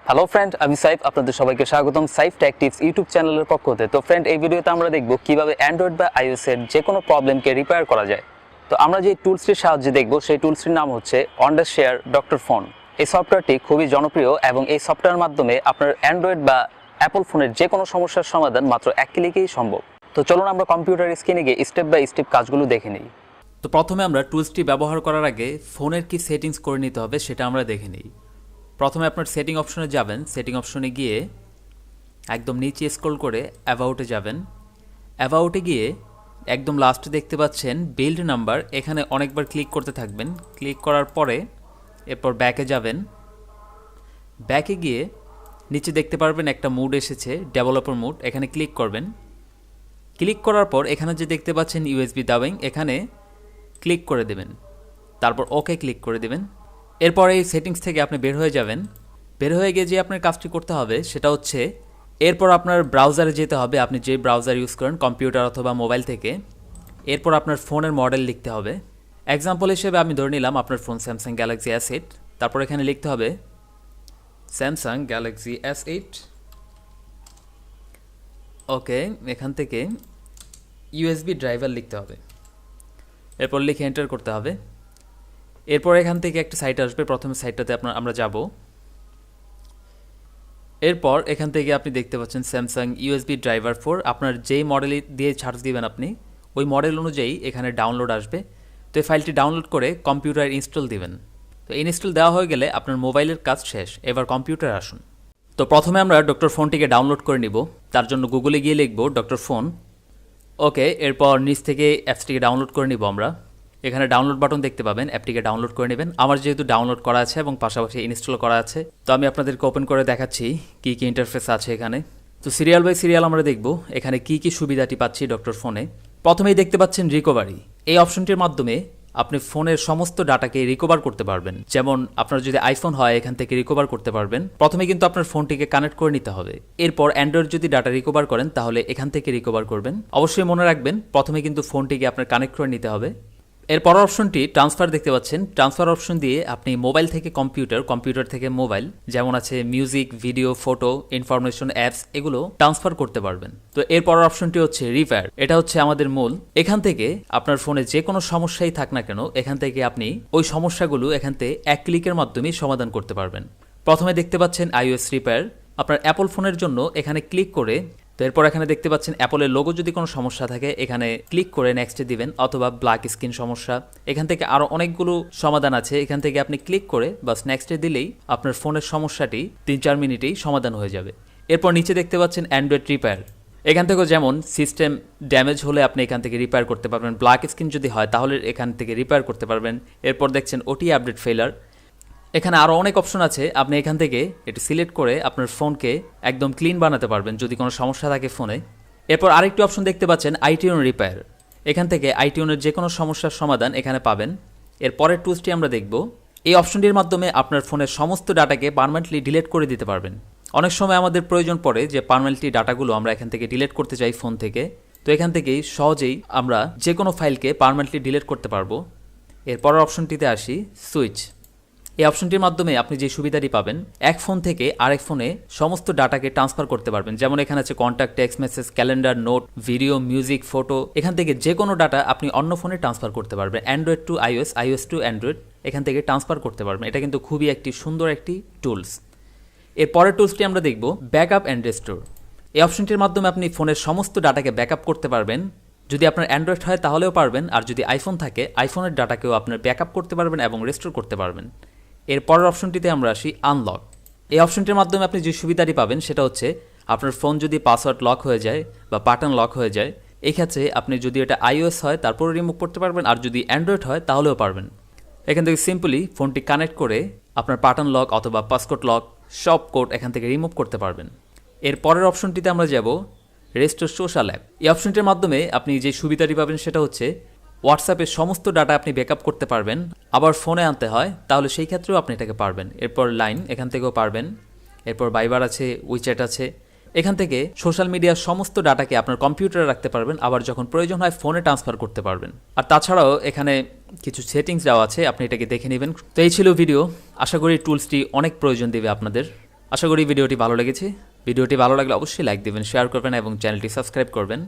Hello friend, আমি সাইফ। আপনাদের সবাইকে স্বাগতম সাইফ টেক টিপস ইউটিউব চ্যানেলের পক্ষ থেকে। তো ফ্রেন্ড, এই ভিডিওতে আমরা দেখব কিভাবে অ্যান্ড্রয়েড বা আইওএস এর যে কোনো প্রবলেমকে রিপেয়ার করা যায়। তো আমরা যে টুলসটির সাহায্যে দেখব সেই টুলসটির নাম হচ্ছে অন্ডারশেয়ার ডক্টর ফোন। এই সফটওয়্যারটি খুবই জনপ্রিয় এবং এই সফটওয়্যারের মাধ্যমে আপনার অ্যান্ড্রয়েড বা অ্যাপল ফোনের যে কোনো সমস্যার সমাধান মাত্র এক ক্লিকেই সম্ভব। তো চলুন আমরা কম্পিউটার স্ক্রিনে গিয়ে স্টেপ বাই স্টেপ কাজগুলো দেখে নিই। তো প্রথমে আমরা টুলসটি ব্যবহার করার আগে ফোনের কি সেটিংস করে নিতে হবে সেটা আমরা দেখে নিই। প্রথমে আপনার সেটিং অপশনে যাবেন। সেটিং অপশনে গিয়ে একদম নিচে স্ক্রল করে অ্যাবাউটে যাবেন। অ্যাবাউটে গিয়ে একদম লাস্টে দেখতে পাচ্ছেন বিল্ড নাম্বার, এখানে অনেকবার ক্লিক করতে থাকবেন। ক্লিক করার পরে এরপর ব্যাকে যাবেন। ব্যাকে গিয়ে নিচে দেখতে পারবেন একটা মুড এসেছে, ডেভেলপার মুড, এখানে ক্লিক করবেন। ক্লিক করার পর এখানে যে দেখতে পাচ্ছেন ইউএসবি ডাবিং, এখানে ক্লিক করে দেবেন। তারপর ওকে ক্লিক করে দেবেন। এরপর এই সেটিংস থেকে আপনি বের হয়ে যাবেন। বের হয়ে গিয়ে যে আপনার কাজটি করতে হবে সেটা হচ্ছে এরপর আপনার ব্রাউজারে যেতে হবে, আপনি যে ব্রাউজার ইউজ করেন কম্পিউটার অথবা মোবাইল থেকে। এরপর আপনার ফোনের মডেল লিখতে হবে। এক্সাম্পল হিসেবে আমি ধরে নিলাম আপনার ফোন স্যামসাং গ্যালাক্সি S8। তারপর এখানে লিখতে হবে স্যামসাং গ্যালাক্সি S8। ওকে, এখান থেকে ইউএসবি ড্রাইভার লিখতে হবে। এরপর লিখে এন্টার করতে হবে। এরপর এখান থেকে একটা সাইট আসবে, প্রথমে সাইটটাতে আমরা যাব। এরপর এখান থেকে আপনি দেখতে পাচ্ছেন স্যামসাং ইউএসবি ড্রাইভার 4। আপনার যেই মডেল দিয়ে সার্চ দিবেন আপনি ওই মডেল অনুযায়ী এখানে ডাউনলোড আসবে। তো এই ফাইলটি ডাউনলোড করে কম্পিউটার ইনস্টল দিবেন। তো ইনস্টল দেওয়া হয়ে গেলে আপনার মোবাইলের কাজ শেষ, এবার কম্পিউটার আসুন। তো প্রথমে আমরা ডক্টর ফোনটিকে ডাউনলোড করে নিব। তার জন্য গুগলে গিয়ে লিখব ডক্টর ফোন। ওকে, এরপর নিচ থেকে অ্যাপসটিকে ডাউনলোড করে নিব আমরা। এখানে ডাউনলোড বাটন দেখতে পাবেন, অ্যাপটিকে ডাউনলোড করে নেবেন। আমার যেহেতু ডাউনলোড করা আছে এবং পাশাপাশি ইনস্টল করা আছে, তো আমি আপনাদেরকে ওপেন করে দেখাচ্ছি কী কী ইন্টারফেস আছে এখানে। তো সিরিয়াল বাই সিরিয়াল আমরা দেখব এখানে কী কী সুবিধাটি পাচ্ছি ডক্টর ফোনে। প্রথমেই দেখতে পাচ্ছেন রিকভারি। এই অপশনটির মাধ্যমে আপনি ফোনের সমস্ত ডাটাকে রিকভার করতে পারবেন। যেমন আপনার যদি আইফোন হয় এখান থেকে রিকভার করতে পারবেন। প্রথমে কিন্তু আপনার ফোনটিকে কানেক্ট করে নিতে হবে। এরপর অ্যান্ড্রয়েড যদি ডাটা রিকভার করেন তাহলে এখান থেকে রিকভার করবেন। অবশ্যই মনে রাখবেন প্রথমে কিন্তু ফোনটিকে আপনার কানেক্ট করে নিতে হবে। এর পরের অপশনটি ট্রান্সফার দেখতে পাচ্ছেন। ট্রান্সফার অপশন দিয়ে আপনি মোবাইল থেকে কম্পিউটার, কম্পিউটার থেকে মোবাইল, যেমন আছে music, video, photo, information, apps, এগুলো ট্রান্সফার করতে পারবেন। তো এর পরের অপশনটি হচ্ছে রিপেয়ার। এটা হচ্ছে আমাদের মূল। এখান থেকে আপনার ফোনে যে কোনো সমস্যাই থাক না কেন এখান থেকে আপনি ওই সমস্যাগুলো এখান থেকে এক ক্লিকের মাধ্যমে সমাধান করতে পারবেন। প্রথমে দেখতে পাচ্ছেন iOS রিপেয়ার। আপনার অ্যাপল ফোনের জন্য এখানে ক্লিক করে, তো এরপর এখানে দেখতে পাচ্ছেন অ্যাপলের লোগো যদি কোনো সমস্যা থাকে এখানে ক্লিক করে নেক্সটে দিবেন, অথবা ব্ল্যাক স্ক্রিন সমস্যা, এখান থেকে আরও অনেকগুলো সমাধান আছে। এখান থেকে আপনি ক্লিক করে বাস নেক্সটে দিলেই আপনার ফোনের সমস্যাটি 3-4 মিনিটেই সমাধান হয়ে যাবে। এরপর নিচে দেখতে পাচ্ছেন অ্যান্ড্রয়েড রিপেয়ার। এখান থেকেও যেমন সিস্টেম ড্যামেজ হলে আপনি এখান থেকে রিপেয়ার করতে পারবেন, ব্ল্যাক স্ক্রিন যদি হয় তাহলে এখান থেকে রিপেয়ার করতে পারবেন। এরপর দেখছেন ওটি আপডেট ফেলার। এখানে আরও অনেক অপশন আছে, আপনি এখান থেকে এটি সিলেক্ট করে আপনার ফোনকে একদম ক্লিন বানাতে পারবেন যদি কোনো সমস্যা থাকে ফোনে। এরপর আরেকটি অপশন দেখতে পাচ্ছেন আইটিউন রিপেয়ার। এখান থেকে আইটিউনের যে কোনো সমস্যার সমাধান এখানে পাবেন। এর পরের টুলসটি আমরা দেখব। এই অপশনটির মাধ্যমে আপনার ফোনের সমস্ত ডাটাকে পার্মানেন্টলি ডিলিট করে দিতে পারবেন। অনেক সময় আমাদের প্রয়োজন পড়ে যে পার্মানেন্টলি ডাটাগুলো আমরা এখান থেকে ডিলিট করতে চাই ফোন থেকে। তো এখান থেকেই সহজেই আমরা যে কোনো ফাইলকে পার্মানেন্টলি ডিলিট করতে পারবো। এর পরের অপশনটিতে আসি, সুইচ। এই অপশনটির মাধ্যমে আপনি যে সুবিধাটি পাবেন, এক ফোন থেকে আরেক ফোনে সমস্ত ডাটাকে ট্রান্সফার করতে পারবেন। যেমন এখানে আছে contact, text message, calendar, note, video, music, photo. এখান থেকে যে কোনো ডাটা আপনি অন্য ফোনে ট্রান্সফার করতে পারবেন। Android to iOS, iOS to Android, এখান থেকে ট্রান্সফার করতে পারবেন। এটা কিন্তু খুবই একটি সুন্দর একটি টুলস। এর পরের টুলসটি আমরা দেখব ব্যাকআপ অ্যান্ড রেস্টোর। এই অপশনটির মাধ্যমে আপনি ফোনের সমস্ত ডাটাকে ব্যাকআপ করতে পারবেন। যদি আপনার অ্যান্ড্রয়েড হয় তাহলেও পারবেন, আর যদি আইফোন থাকে আইফোনের ডাটাকেও আপনার ব্যাকআপ করতে পারবেন এবং রেস্টোর করতে পারবেন। এর পরের অপশনটিতে আমরা আসি আনলক। এই অপশনটির মাধ্যমে আপনি যে সুবিধাটি পাবেন সেটা হচ্ছে আপনার ফোন যদি পাসওয়ার্ড লক হয়ে যায় বা বাটন লক হয়ে যায়, এই ক্ষেত্রে আপনি যদি এটা iOS হয় তারপরে রিমুভ করতে পারবেন, আর যদি অ্যান্ড্রয়েড হয় তাহলেও পারবেন। এখান থেকে সিম্পলি ফোনটি কানেক্ট করে আপনার বাটন লক অথবা পাসকোড লক সব কোড এখান থেকে রিমুভ করতে পারবেন। এর পরের অপশনটিতে আমরা যাব রেস্টোর সোশ্যাল অ্যাপ। এই অপশনটির মাধ্যমে আপনি যে সুবিধাটি পাবেন সেটা হচ্ছে হোয়াটসঅ্যাপের সমস্ত ডাটা আপনি ব্যাকআপ করতে পারবেন। আবার ফোনে আনতে হয় তাহলে সেই ক্ষেত্রেও আপনি এটাকে পারবেন। এরপর লাইন, এখান থেকেও পারবেন। এরপর ভাইবার আছে, উইচ্যাট আছে। এখান থেকে সোশ্যাল মিডিয়ার সমস্ত ডাটাকে আপনার কম্পিউটারে রাখতে পারবেন, আবার যখন প্রয়োজন হয় ফোনে ট্রান্সফার করতে পারবেন। আর তাছাড়াও এখানে কিছু সেটিংস দেওয়া আছে, আপনি এটাকে দেখে নেবেন। তো এই ছিল ভিডিও। আশা করি টুলসটি অনেক প্রয়োজন দেবে আপনাদের। আশা করি ভিডিওটি ভালো লেগেছে। ভিডিওটি ভালো লাগলে অবশ্যই লাইক দেবেন, শেয়ার করবেন এবং চ্যানেলটি সাবস্ক্রাইব করবেন।